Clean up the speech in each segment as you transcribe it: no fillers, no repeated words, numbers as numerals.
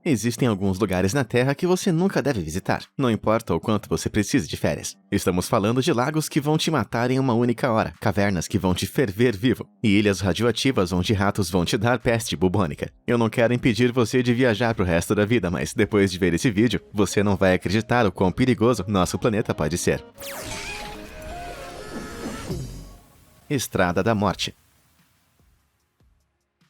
Existem alguns lugares na Terra que você nunca deve visitar, não importa o quanto você precise de férias. Estamos falando de lagos que vão te matar em uma única hora, cavernas que vão te ferver vivo, e ilhas radioativas onde ratos vão te dar peste bubônica. Eu não quero impedir você de viajar pro resto da vida, mas depois de ver esse vídeo, você não vai acreditar o quão perigoso nosso planeta pode ser. Estrada da Morte.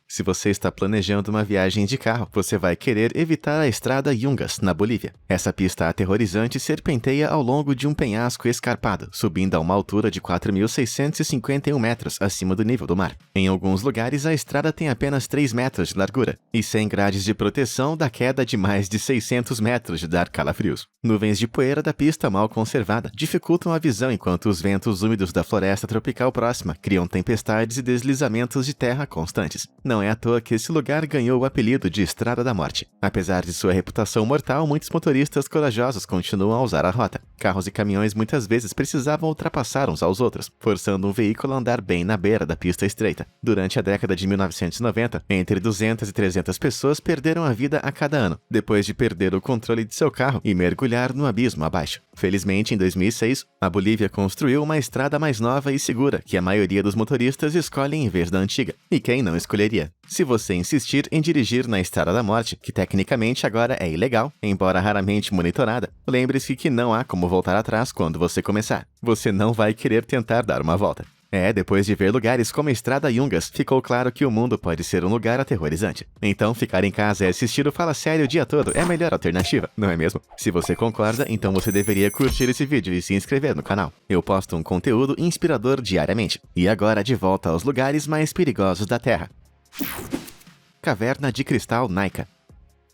Se você está planejando uma viagem de carro, você vai querer evitar a estrada Yungas, na Bolívia. Essa pista aterrorizante serpenteia ao longo de um penhasco escarpado, subindo a uma altura de 4.651 metros acima do nível do mar. Em alguns lugares, a estrada tem apenas 3 metros de largura, e sem grades de proteção da queda de mais de 600 metros de dar calafrios. Nuvens de poeira da pista mal conservada dificultam a visão enquanto os ventos úmidos da floresta tropical próxima criam tempestades e deslizamentos de terra constantes. Não é à toa que esse lugar ganhou o apelido de Estrada da Morte. Apesar de sua reputação mortal, muitos motoristas corajosos continuam a usar a rota. Carros e caminhões muitas vezes precisavam ultrapassar uns aos outros, forçando um veículo a andar bem na beira da pista estreita. Durante a década de 1990, entre 200 e 300 pessoas perderam a vida a cada ano, depois de perder o controle de seu carro e mergulhar no abismo abaixo. Felizmente, em 2006, a Bolívia construiu uma estrada mais nova e segura que a maioria dos motoristas escolhem em vez da antiga. E quem não escolheria? Se você insistir em dirigir na Estrada da Morte, que tecnicamente agora é ilegal, embora raramente monitorada, lembre-se que não há como voltar atrás quando você começar. Você não vai querer tentar dar uma volta. Depois de ver lugares como a Estrada Yungas, ficou claro que o mundo pode ser um lugar aterrorizante. Então, ficar em casa e assistir o Fala Sério o dia todo é a melhor alternativa, não é mesmo? Se você concorda, então você deveria curtir esse vídeo e se inscrever no canal. Eu posto um conteúdo inspirador diariamente. E agora, de volta aos lugares mais perigosos da Terra. Caverna de Cristal Naica.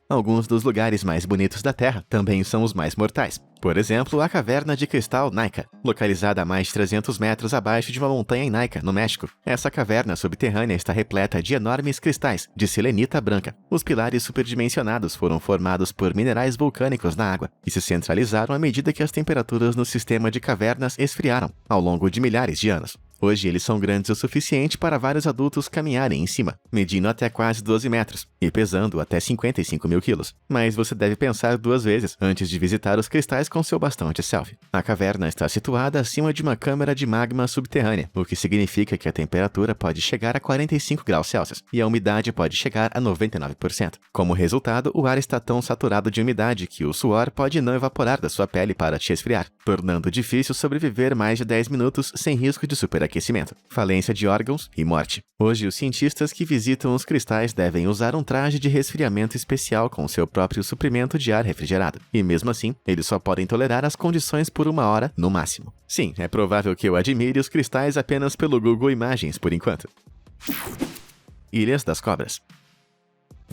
Alguns dos lugares mais bonitos da Terra também são os mais mortais. Por exemplo, a Caverna de Cristal Naica, localizada a mais de 300 metros abaixo de uma montanha em Naica, no México. Essa caverna subterrânea está repleta de enormes cristais de selenita branca. Os pilares superdimensionados foram formados por minerais vulcânicos na água e se centralizaram à medida que as temperaturas no sistema de cavernas esfriaram ao longo de milhares de anos. Hoje eles são grandes o suficiente para vários adultos caminharem em cima, medindo até quase 12 metros e pesando até 55 mil quilos. Mas você deve pensar 2 vezes antes de visitar os cristais com seu bastão de selfie. A caverna está situada acima de uma câmara de magma subterrânea, o que significa que a temperatura pode chegar a 45 graus Celsius e a umidade pode chegar a 99%. Como resultado, o ar está tão saturado de umidade que o suor pode não evaporar da sua pele para te esfriar, tornando difícil sobreviver mais de 10 minutos sem risco de superaquecimento, falência de órgãos e morte. Hoje, os cientistas que visitam os cristais devem usar um traje de resfriamento especial com seu próprio suprimento de ar refrigerado. E mesmo assim, eles só podem tolerar as condições por 1 hora no máximo. Sim, é provável que eu admire os cristais apenas pelo Google Imagens por enquanto. Ilhas das Cobras.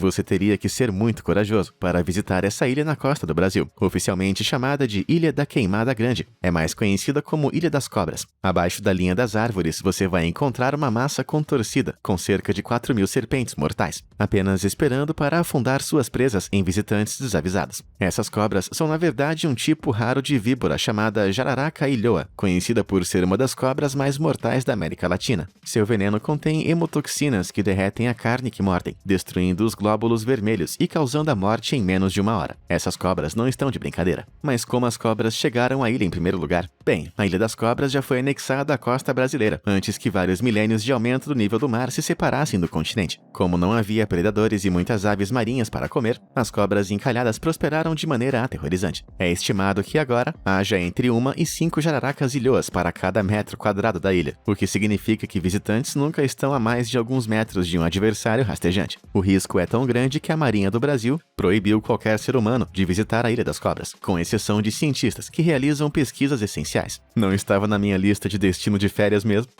Você teria que ser muito corajoso para visitar essa ilha na costa do Brasil, oficialmente chamada de Ilha da Queimada Grande. É mais conhecida como Ilha das Cobras. Abaixo da linha das árvores, você vai encontrar uma massa contorcida, com cerca de 4.000 serpentes mortais, apenas esperando para afundar suas presas em visitantes desavisados. Essas cobras são, na verdade, um tipo raro de víbora chamada Jararaca ilhoa, conhecida por ser uma das cobras mais mortais da América Latina. Seu veneno contém hemotoxinas que derretem a carne que mordem, destruindo os glóbulos vermelhos e causando a morte em menos de 1 hora. Essas cobras não estão de brincadeira. Mas como as cobras chegaram à ilha em primeiro lugar? Bem, a Ilha das Cobras já foi anexada à costa brasileira, antes que vários milênios de aumento do nível do mar se separassem do continente. Como não havia predadores e muitas aves marinhas para comer, as cobras encalhadas prosperaram de maneira aterrorizante. É estimado que agora haja entre 1 e 5 jararacas ilhoas para cada metro quadrado da ilha, o que significa que visitantes nunca estão a mais de alguns metros de um adversário rastejante. O risco é tão grande que a Marinha do Brasil proibiu qualquer ser humano de visitar a Ilha das Cobras, com exceção de cientistas que realizam pesquisas essenciais. Não estava na minha lista de destino de férias mesmo?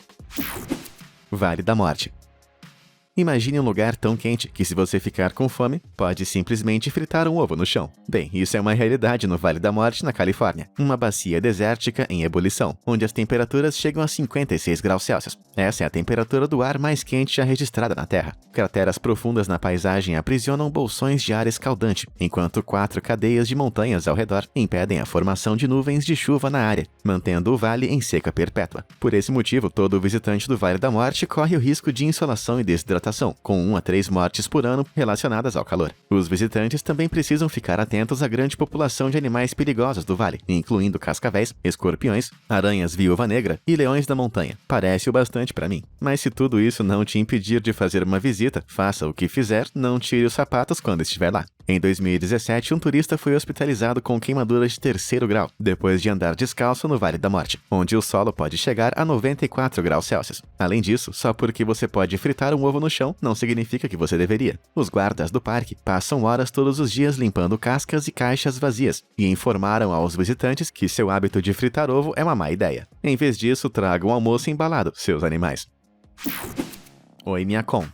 Vale da Morte. Imagine um lugar tão quente que, se você ficar com fome, pode simplesmente fritar um ovo no chão. Bem, isso é uma realidade no Vale da Morte, na Califórnia, uma bacia desértica em ebulição, onde as temperaturas chegam a 56 graus Celsius. Essa é a temperatura do ar mais quente já registrada na Terra. Crateras profundas na paisagem aprisionam bolsões de ar escaldante, enquanto 4 cadeias de montanhas ao redor impedem a formação de nuvens de chuva na área, mantendo o vale em seca perpétua. Por esse motivo, todo visitante do Vale da Morte corre o risco de insolação e desidratação movimentação, com 1 a 3 mortes por ano relacionadas ao calor. Os visitantes também precisam ficar atentos à grande população de animais perigosos do vale, incluindo cascavéis, escorpiões, aranhas viúva-negra e leões da montanha. Parece o bastante para mim. Mas se tudo isso não te impedir de fazer uma visita, faça o que fizer, não tire os sapatos quando estiver lá. Em 2017, um turista foi hospitalizado com queimaduras de 3º grau, depois de andar descalço no Vale da Morte, onde o solo pode chegar a 94 graus Celsius. Além disso, só porque você pode fritar um ovo no chão, não significa que você deveria. Os guardas do parque passam horas todos os dias limpando cascas e caixas vazias, e informaram aos visitantes que seu hábito de fritar ovo é uma má ideia. Em vez disso, tragam um almoço embalado, seus animais. Oymyakon.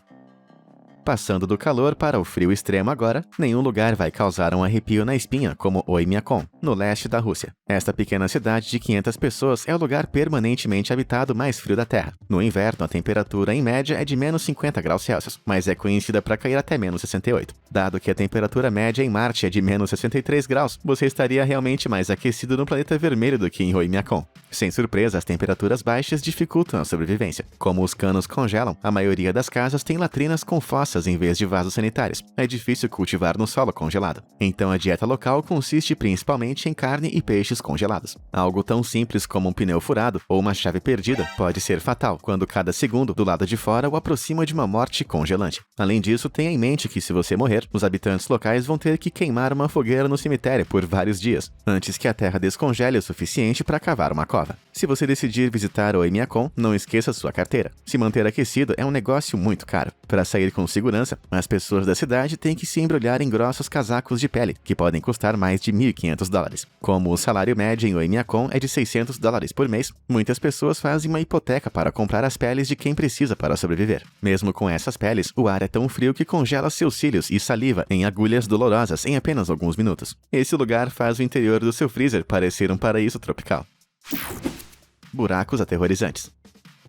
Passando do calor para o frio extremo agora, nenhum lugar vai causar um arrepio na espinha como Oymyakon, no leste da Rússia. Esta pequena cidade de 500 pessoas é o lugar permanentemente habitado mais frio da Terra. No inverno, a temperatura em média é de menos 50 graus Celsius, mas é conhecida para cair até menos 68. Dado que a temperatura média em Marte é de menos 63 graus, você estaria realmente mais aquecido no planeta vermelho do que em Oymyakon. Sem surpresa, as temperaturas baixas dificultam a sobrevivência. Como os canos congelam, a maioria das casas tem latrinas com fossas em vez de vasos sanitários. É difícil cultivar no solo congelado. Então a dieta local consiste principalmente em carne e peixes congelados. Algo tão simples como um pneu furado ou uma chave perdida pode ser fatal quando cada segundo do lado de fora o aproxima de uma morte congelante. Além disso, tenha em mente que se você morrer, os habitantes locais vão ter que queimar uma fogueira no cemitério por vários dias, antes que a terra descongele o suficiente para cavar uma cova. Se você decidir visitar Oymyakon, não esqueça sua carteira. Se manter aquecido é um negócio muito caro. Para sair com segurança, as pessoas da cidade têm que se embrulhar em grossos casacos de pele, que podem custar mais de $1.500. Como o salário médio em Oymyakon é de $600 por mês, muitas pessoas fazem uma hipoteca para comprar as peles de quem precisa para sobreviver. Mesmo com essas peles, o ar é tão frio que congela seus cílios e saliva em agulhas dolorosas em apenas alguns minutos. Esse lugar faz o interior do seu freezer parecer um paraíso tropical. Buracos aterrorizantes.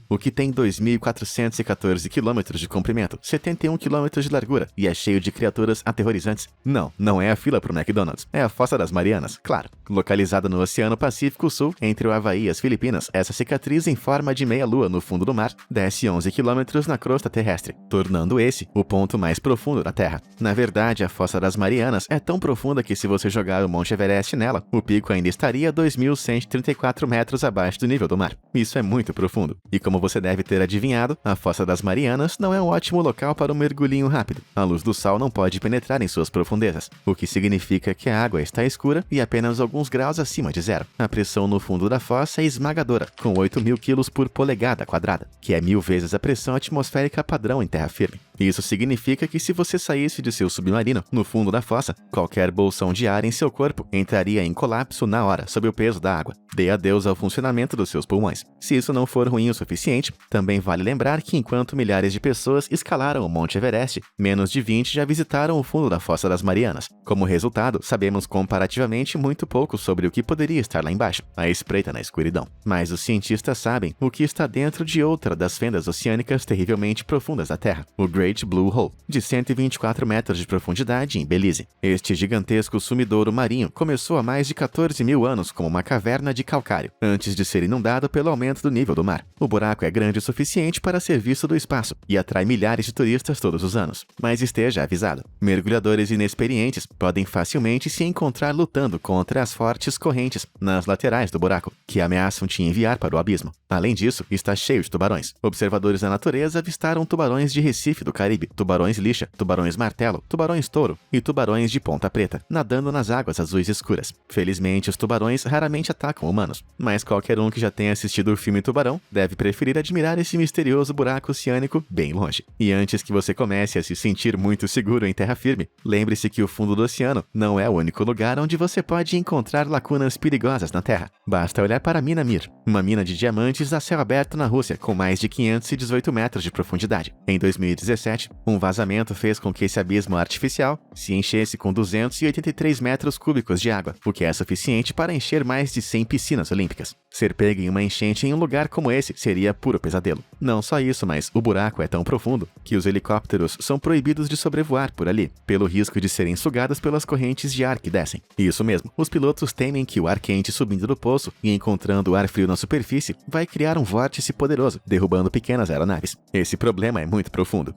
O que tem 2.414 km de comprimento, 71 km de largura e é cheio de criaturas aterrorizantes? Não é a fila pro McDonald's, é a Fossa das Marianas, claro. Localizada no Oceano Pacífico Sul, entre o Havaí e as Filipinas, essa cicatriz em forma de meia-lua no fundo do mar desce 11 km na crosta terrestre, tornando esse o ponto mais profundo da Terra. Na verdade, a Fossa das Marianas é tão profunda que se você jogar o Monte Everest nela, o pico ainda estaria 2.134 metros abaixo do nível do mar. Isso é muito profundo. E como você deve ter adivinhado, a Fossa das Marianas não é um ótimo local para um mergulhinho rápido. A luz do sol não pode penetrar em suas profundezas, o que significa que a água está escura e apenas alguns graus acima de zero. A pressão no fundo da fossa é esmagadora, com 8.000 kg por polegada quadrada, que é 1.000 vezes a pressão atmosférica padrão em terra firme. Isso significa que se você saísse de seu submarino no fundo da fossa, qualquer bolsão de ar em seu corpo entraria em colapso na hora sob o peso da água. Dê adeus ao funcionamento dos seus pulmões. Se isso não for ruim o suficiente, também vale lembrar que enquanto milhares de pessoas escalaram o Monte Everest, menos de 20 já visitaram o fundo da Fossa das Marianas. Como resultado, sabemos comparativamente muito pouco sobre o que poderia estar lá embaixo, à espreita na escuridão. Mas os cientistas sabem o que está dentro de outra das fendas oceânicas terrivelmente profundas da Terra, o Great Blue Hole, de 124 metros de profundidade em Belize. Este gigantesco sumidouro marinho começou há mais de 14.000 anos como uma caverna de calcário, antes de ser inundado pelo aumento do nível do mar. O buraco é grande o suficiente para ser visto do espaço e atrai milhares de turistas todos os anos. Mas esteja avisado, mergulhadores inexperientes podem facilmente se encontrar lutando contra as fortes correntes nas laterais do buraco, que ameaçam te enviar para o abismo. Além disso, está cheio de tubarões. Observadores da natureza avistaram tubarões de Recife do Caribe, tubarões lixa, tubarões martelo, tubarões touro e tubarões de ponta preta, nadando nas águas azuis escuras. Felizmente, os tubarões raramente atacam humanos, mas qualquer um que já tenha assistido o filme Tubarão deve preferir admirar esse misterioso buraco oceânico bem longe. E antes que você comece a se sentir muito seguro em terra firme, lembre-se que o fundo do oceano não é o único lugar onde você pode encontrar lacunas perigosas na Terra. Basta olhar para Minamir, uma mina de diamantes a céu aberto na Rússia, com mais de 518 metros de profundidade. Em 2017, um vazamento fez com que esse abismo artificial se enchesse com 283 metros cúbicos de água, o que é suficiente para encher mais de 100 piscinas olímpicas. Ser pego em uma enchente em um lugar como esse seria puro pesadelo. Não só isso, mas o buraco é tão profundo que os helicópteros são proibidos de sobrevoar por ali, pelo risco de serem sugados pelas correntes de ar que descem. Isso mesmo, os pilotos temem que o ar quente subindo do poço e encontrando o ar frio na superfície vai criar um vórtice poderoso, derrubando pequenas aeronaves. Esse problema é muito profundo.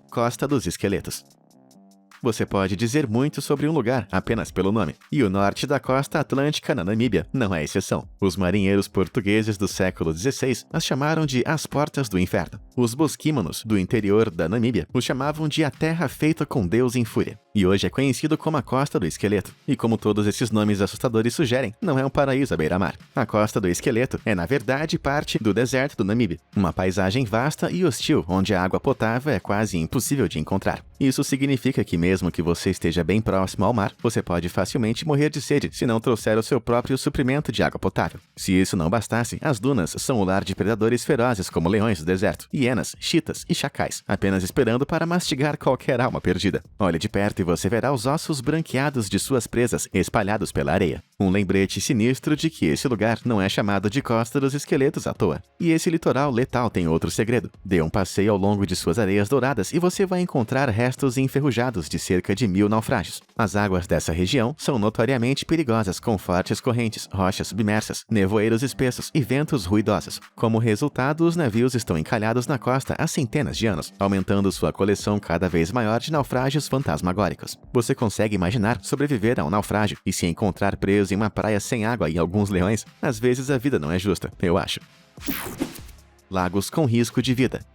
Costa dos Esqueletos. Você pode dizer muito sobre um lugar apenas pelo nome, e o norte da costa atlântica na Namíbia não é exceção. Os marinheiros portugueses do século XVI as chamaram de as Portas do Inferno. Os bosquímanos do interior da Namíbia os chamavam de a terra feita com Deus em fúria. E hoje é conhecido como a Costa do Esqueleto. E como todos esses nomes assustadores sugerem, não é um paraíso à beira-mar. A Costa do Esqueleto é, na verdade, parte do deserto do Namíbia. Uma paisagem vasta e hostil, onde a água potável é quase impossível de encontrar. Isso significa que mesmo que você esteja bem próximo ao mar, você pode facilmente morrer de sede se não trouxer o seu próprio suprimento de água potável. Se isso não bastasse, as dunas são o lar de predadores ferozes como leões do deserto, hienas, chitas e chacais, apenas esperando para mastigar qualquer alma perdida. Olhe de perto e você verá os ossos branqueados de suas presas espalhados pela areia. Um lembrete sinistro de que esse lugar não é chamado de Costa dos Esqueletos à toa. E esse litoral letal tem outro segredo. Dê um passeio ao longo de suas areias douradas e você vai encontrar restos enferrujados de cerca de 1000 naufrágios. As águas dessa região são notoriamente perigosas, com fortes correntes, rochas submersas, nevoeiros espessos e ventos ruidosos. Como resultado, os navios estão encalhados na costa há centenas de anos, aumentando sua coleção cada vez maior de naufrágios fantasmagóricos. Você consegue imaginar sobreviver a um naufrágio e se encontrar preso em uma praia sem água e alguns leões? Às vezes a vida não é justa, eu acho. Lagos com risco de vida.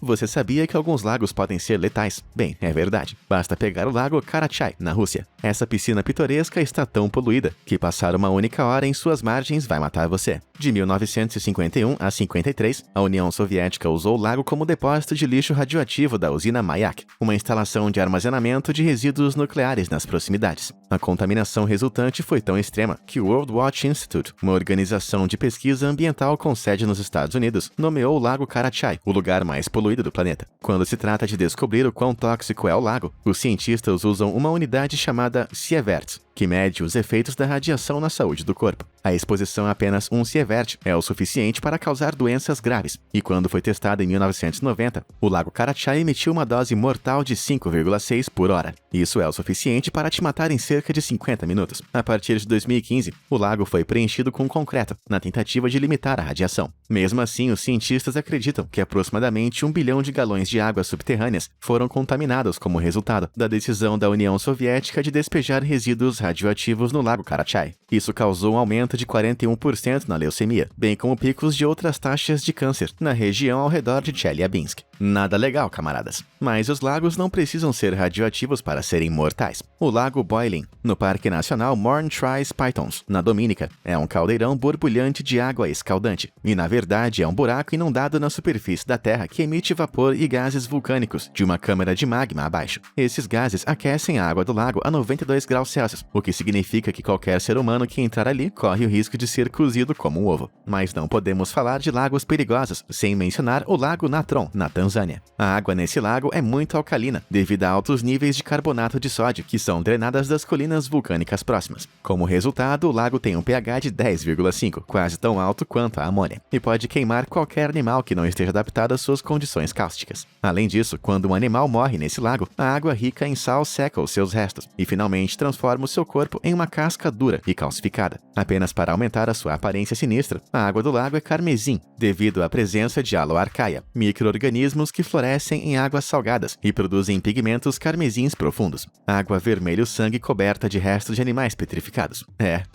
Você sabia que alguns lagos podem ser letais? Bem, é verdade. Basta pegar o lago Karachay, na Rússia. Essa piscina pitoresca está tão poluída que passar uma única hora em suas margens vai matar você. De 1951 a 53, a União Soviética usou o lago como depósito de lixo radioativo da usina Mayak, uma instalação de armazenamento de resíduos nucleares nas proximidades. A contaminação resultante foi tão extrema que o World Watch Institute, uma organização de pesquisa ambiental com sede nos Estados Unidos, nomeou o lago Karachay o lugar mais poluído do planeta. Quando se trata de descobrir o quão tóxico é o lago, os cientistas usam uma unidade chamada Sievert, que mede os efeitos da radiação na saúde do corpo. A exposição a apenas 1 sievert é o suficiente para causar doenças graves, e quando foi testado em 1990, o lago Karachay emitiu uma dose mortal de 5,6 por hora. Isso é o suficiente para te matar em cerca de 50 minutos. A partir de 2015, o lago foi preenchido com concreto, na tentativa de limitar a radiação. Mesmo assim, os cientistas acreditam que aproximadamente 1 bilhão de galões de águas subterrâneas foram contaminados como resultado da decisão da União Soviética de despejar resíduos radioativos no lago Karachay. Isso causou um aumento de 41% na leucemia, bem como picos de outras taxas de câncer na região ao redor de Chelyabinsk. Nada legal, camaradas. Mas os lagos não precisam ser radioativos para serem mortais. O Lago Boiling, no Parque Nacional Morne Tres Pythons, na Dominica, é um caldeirão borbulhante de água escaldante, e na verdade é um buraco inundado na superfície da Terra que emite vapor e gases vulcânicos de uma câmara de magma abaixo. Esses gases aquecem a água do lago a 92 graus Celsius, o que significa que qualquer ser humano que entrar ali corre o risco de ser cozido como um ovo. Mas não podemos falar de lagos perigosos sem mencionar o Lago Natron, na Tanzânia. A água nesse lago é muito alcalina, devido a altos níveis de carbonato de sódio, que são drenadas das colinas vulcânicas próximas. Como resultado, o lago tem um pH de 10,5, quase tão alto quanto a amônia, e pode queimar qualquer animal que não esteja adaptado às suas condições cáusticas. Além disso, quando um animal morre nesse lago, a água rica em sal seca os seus restos, e finalmente transforma o seu corpo em uma casca dura e calcificada. Apenas para aumentar a sua aparência sinistra, a água do lago é carmesim, devido à presença de aloarcaia, micro-organismos que florescem em águas salgadas e produzem pigmentos carmesins profundos. Água vermelho-sangue coberta de restos de animais petrificados.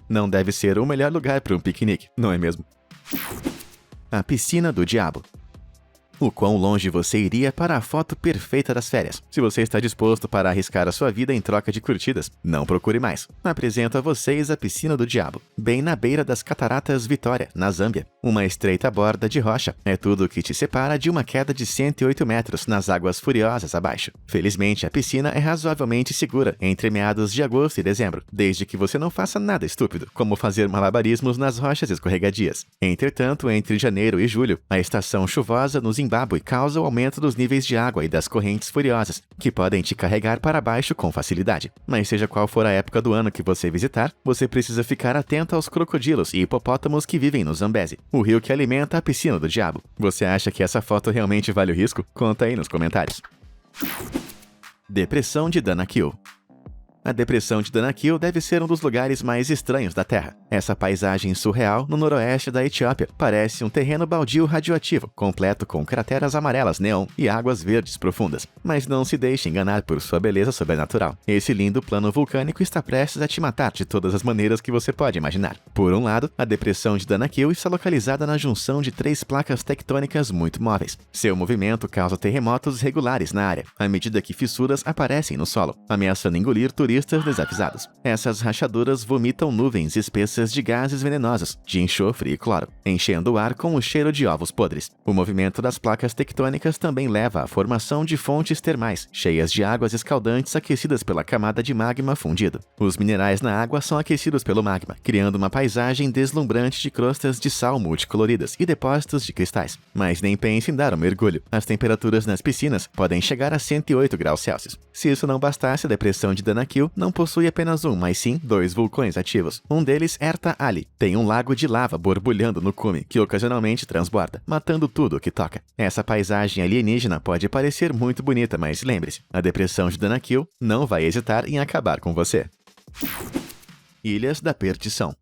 Não deve ser o melhor lugar para um piquenique, não é mesmo? A Piscina do Diabo. O quão longe você iria para a foto perfeita das férias? Se você está disposto para arriscar a sua vida em troca de curtidas, não procure mais. Apresento a vocês a Piscina do Diabo, bem na beira das Cataratas Vitória, na Zâmbia. Uma estreita borda de rocha é tudo o que te separa de uma queda de 108 metros nas águas furiosas abaixo. Felizmente, a piscina é razoavelmente segura entre meados de agosto e dezembro, desde que você não faça nada estúpido, como fazer malabarismos nas rochas escorregadias. Entretanto, entre janeiro e julho, a estação chuvosa nos Zimbábue causa o aumento dos níveis de água e das correntes furiosas, que podem te carregar para baixo com facilidade. Mas seja qual for a época do ano que você visitar, você precisa ficar atento aos crocodilos e hipopótamos que vivem no Zambeze, o rio que alimenta a Piscina do Diabo. Você acha que essa foto realmente vale o risco? Conta aí nos comentários. Depressão de Danakil. A depressão de Danakil deve ser um dos lugares mais estranhos da Terra. Essa paisagem surreal no noroeste da Etiópia parece um terreno baldio radioativo, completo com crateras amarelas neon e águas verdes profundas. Mas não se deixe enganar por sua beleza sobrenatural. Esse lindo plano vulcânico está prestes a te matar de todas as maneiras que você pode imaginar. Por um lado, a depressão de Danakil está localizada na junção de 3 placas tectônicas muito móveis. Seu movimento causa terremotos regulares na área, à medida que fissuras aparecem no solo, ameaçando engolir turistas desavisados. Essas rachaduras vomitam nuvens espessas de gases venenosos, de enxofre e cloro, enchendo o ar com o cheiro de ovos podres. O movimento das placas tectônicas também leva à formação de fontes termais, cheias de águas escaldantes aquecidas pela camada de magma fundido. Os minerais na água são aquecidos pelo magma, criando uma paisagem deslumbrante de crostas de sal multicoloridas e depósitos de cristais. Mas nem pense em dar um mergulho. As temperaturas nas piscinas podem chegar a 108 graus Celsius. Se isso não bastasse, a depressão de Danakil não possui apenas um, mas sim 2 vulcões ativos. Um deles, Erta Ali, tem um lago de lava borbulhando no cume, que ocasionalmente transborda, matando tudo o que toca. Essa paisagem alienígena pode parecer muito bonita, mas lembre-se, a depressão de Danakil não vai hesitar em acabar com você. Ilhas da Perdição.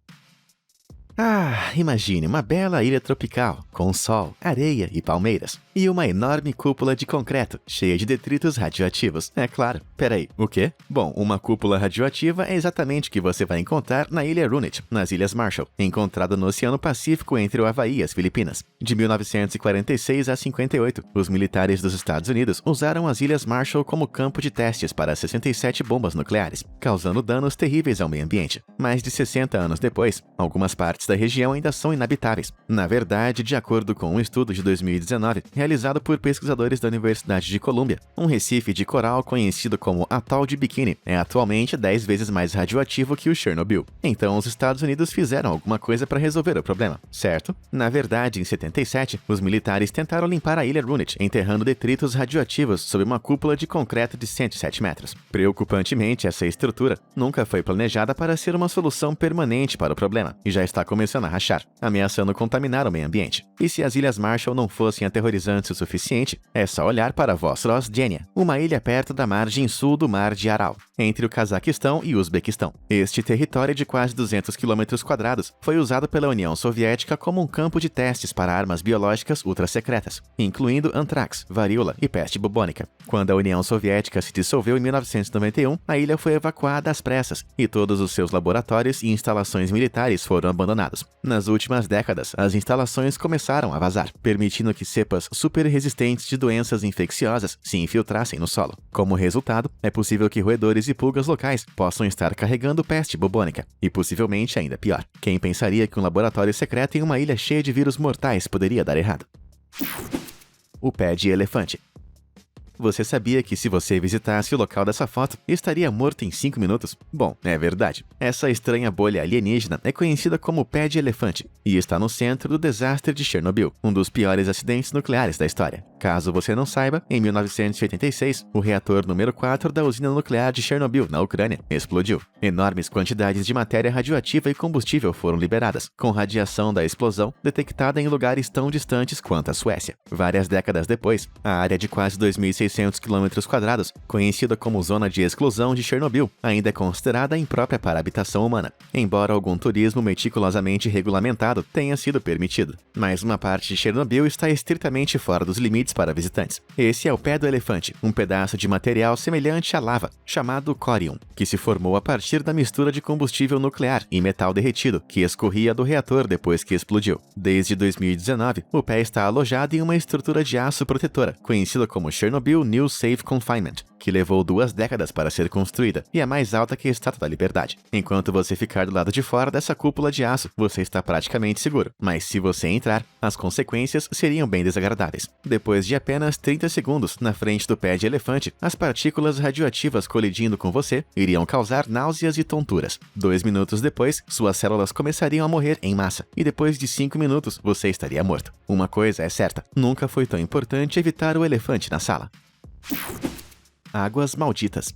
Imagine uma bela ilha tropical, com sol, areia e palmeiras. E uma enorme cúpula de concreto, cheia de detritos radioativos. É claro. Peraí, o quê? Bom, uma cúpula radioativa é exatamente o que você vai encontrar na Ilha Runit, nas Ilhas Marshall, encontrada no Oceano Pacífico entre o Havaí e as Filipinas. De 1946 a 58, os militares dos Estados Unidos usaram as Ilhas Marshall como campo de testes para 67 bombas nucleares, causando danos terríveis ao meio ambiente. Mais de 60 anos depois, algumas partes da região ainda são inabitáveis. Na verdade, de acordo com um estudo de 2019, realizado por pesquisadores da Universidade de Colômbia, um recife de coral conhecido como Atol de Bikini é atualmente 10 vezes mais radioativo que o Chernobyl. Então, os Estados Unidos fizeram alguma coisa para resolver o problema, certo? Na verdade, em 77, os militares tentaram limpar a ilha Runit, enterrando detritos radioativos sob uma cúpula de concreto de 107 metros. Preocupantemente, essa estrutura nunca foi planejada para ser uma solução permanente para o problema, e já está começando a rachar, ameaçando contaminar o meio ambiente. E se as Ilhas Marshall não fossem aterrorizantes o suficiente, é só olhar para Vosrosdenia, uma ilha perto da margem sul do Mar de Aral, entre o Cazaquistão e o Uzbequistão. Este território de quase 200 km² foi usado pela União Soviética como um campo de testes para armas biológicas ultra-secretas, incluindo antrax, varíola e peste bubônica. Quando a União Soviética se dissolveu em 1991, a ilha foi evacuada às pressas e todos os seus laboratórios e instalações militares foram abandonados. Nas últimas décadas, as instalações começaram a vazar, permitindo que cepas super resistentes de doenças infecciosas se infiltrassem no solo. Como resultado, é possível que roedores e pulgas locais possam estar carregando peste bubônica, e possivelmente ainda pior. Quem pensaria que um laboratório secreto em uma ilha cheia de vírus mortais poderia dar errado? O pé de elefante. Você sabia que se você visitasse o local dessa foto, estaria morto em 5 minutos? Bom, é verdade. Essa estranha bolha alienígena é conhecida como pé de elefante e está no centro do desastre de Chernobyl, um dos piores acidentes nucleares da história. Caso você não saiba, em 1986, o reator número 4 da usina nuclear de Chernobyl, na Ucrânia, explodiu. Enormes quantidades de matéria radioativa e combustível foram liberadas, com radiação da explosão detectada em lugares tão distantes quanto a Suécia. Várias décadas depois, a área de quase 2.600 km², conhecida como Zona de Exclusão de Chernobyl, ainda é considerada imprópria para a habitação humana, embora algum turismo meticulosamente regulamentado tenha sido permitido. Mas uma parte de Chernobyl está estritamente fora dos limites para visitantes. Esse é o pé do elefante, um pedaço de material semelhante à lava, chamado corium, que se formou a partir da mistura de combustível nuclear e metal derretido que escorria do reator depois que explodiu. Desde 2019, o pé está alojado em uma estrutura de aço protetora, conhecida como Chernobyl New Safe Confinement, que levou 2 décadas para ser construída e é mais alta que a Estátua da Liberdade. Enquanto você ficar do lado de fora dessa cúpula de aço, você está praticamente seguro, mas se você entrar, as consequências seriam bem desagradáveis. Depois de apenas 30 segundos na frente do pé de elefante, as partículas radioativas colidindo com você iriam causar náuseas e tonturas. 2 minutos depois, suas células começariam a morrer em massa, e depois de 5 minutos, você estaria morto. Uma coisa é certa, nunca foi tão importante evitar o elefante na sala. Águas malditas.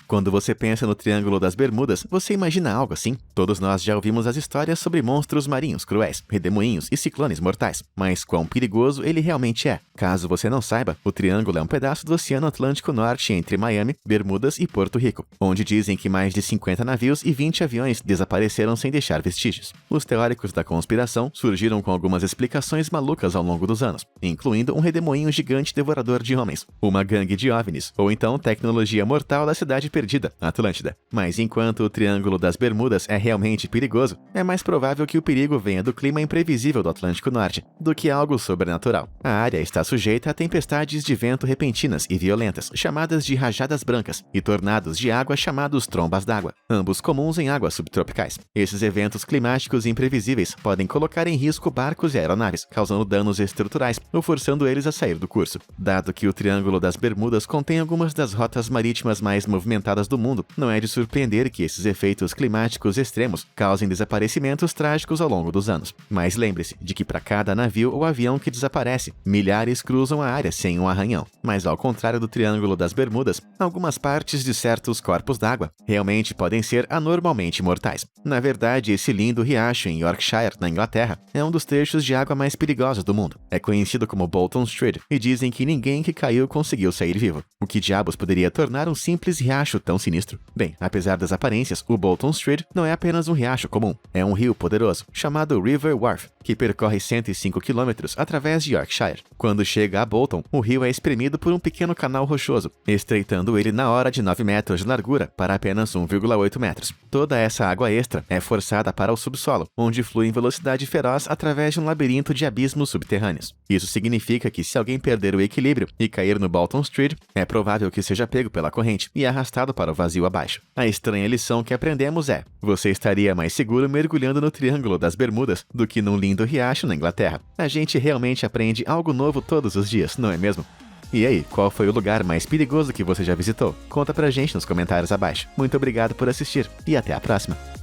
Quando você pensa no Triângulo das Bermudas, você imagina algo assim? Todos nós já ouvimos as histórias sobre monstros marinhos cruéis, redemoinhos e ciclones mortais, mas quão perigoso ele realmente é? Caso você não saiba, o Triângulo é um pedaço do Oceano Atlântico Norte entre Miami, Bermudas e Porto Rico, onde dizem que mais de 50 navios e 20 aviões desapareceram sem deixar vestígios. Os teóricos da conspiração surgiram com algumas explicações malucas ao longo dos anos, incluindo um redemoinho gigante devorador de homens, uma gangue de OVNIs, ou então tecnologia mortal da cidade perdida, Atlântida. Mas enquanto o Triângulo das Bermudas é realmente perigoso, é mais provável que o perigo venha do clima imprevisível do Atlântico Norte do que algo sobrenatural. A área está sujeita a tempestades de vento repentinas e violentas, chamadas de rajadas brancas, e tornados de água chamados trombas d'água, ambos comuns em águas subtropicais. Esses eventos climáticos imprevisíveis podem colocar em risco barcos e aeronaves, causando danos estruturais ou forçando eles a sair do curso. Dado que o Triângulo das Bermudas contém algumas das rotas marítimas mais movimentadas do mundo, não é de surpreender que esses efeitos climáticos extremos causem desaparecimentos trágicos ao longo dos anos. Mas lembre-se de que para cada navio ou avião que desaparece, milhares cruzam a área sem um arranhão. Mas ao contrário do Triângulo das Bermudas, algumas partes de certos corpos d'água realmente podem ser anormalmente mortais. Na verdade, esse lindo riacho em Yorkshire, na Inglaterra, é um dos trechos de água mais perigosos do mundo. É conhecido como Bolton Street e dizem que ninguém que caiu conseguiu sair vivo. O que diabos poderia tornar um simples riacho tão sinistro? Bem, apesar das aparências, o Bolton Street não é apenas um riacho comum. É um rio poderoso, chamado River Wharfe, que percorre 105 km através de Yorkshire. Quando chega a Bolton, o rio é espremido por um pequeno canal rochoso, estreitando ele na hora de 9 metros de largura para apenas 1,8 metros. Toda essa água extra é forçada para o subsolo, onde flui em velocidade feroz através de um labirinto de abismos subterrâneos. Isso significa que se alguém perder o equilíbrio e cair no Bolton Street, é provável que seja pego pela corrente e arrastado para o vazio abaixo. A estranha lição que aprendemos é: você estaria mais seguro mergulhando no Triângulo das Bermudas do que num lindo riacho na Inglaterra. A gente realmente aprende algo novo todos os dias, não é mesmo? E aí, qual foi o lugar mais perigoso que você já visitou? Conta pra gente nos comentários abaixo. Muito obrigado por assistir e até a próxima!